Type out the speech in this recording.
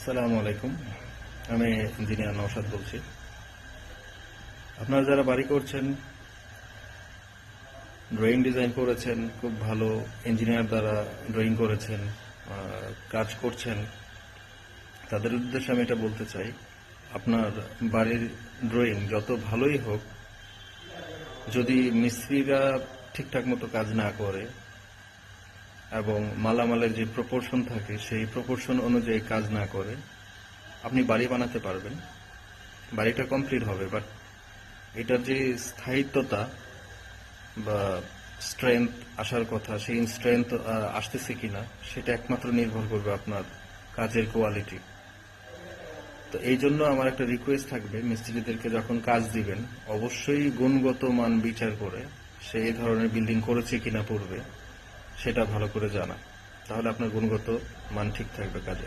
আসসালামু আলাইকুম। আমি ইঞ্জিনিয়ার নওশাদ বলছি। আপনারা যারা বাড়ি করছেন, ড্রয়িং ডিজাইন করেছেন, খুব ভালো ইঞ্জিনিয়ার দ্বারা ড্রয়িং করেছেন, কাজ করছেন, তাদের উদ্দেশ্যে আমি এটা বলতে চাই, আপনার বাড়ির ড্রয়িং যত ভালোই হোক, যদি মিস্ত্রিরা ঠিকঠাক মতো কাজ না করে এবং মালামালের যে প্রপোর্শন থাকে সেই প্রপোর্শন অনুযায়ী কাজ না করে, আপনি বাড়ি বানাতে পারবেন, বাড়িটা কমপ্লিট হবে, বাট এটার যে স্থায়িত্বতা বা স্ট্রেংথ আসার কথা, সেই স্ট্রেংথ আসতেছে কিনা সেটা একমাত্র নির্ভর করবে আপনার কাজের কোয়ালিটি। তো এই জন্য আমার একটা রিকোয়েস্ট থাকবে, মিস্ত্রিদেরকে যখন কাজ দিবেন অবশ্যই গুণগত মান বিচার করে সে এই ধরনের বিল্ডিং করেছে কিনা পূর্বে সেটা ভালো করে জানা, তাহলে আপনার গুণগত মান ঠিক থাকবে কাজের।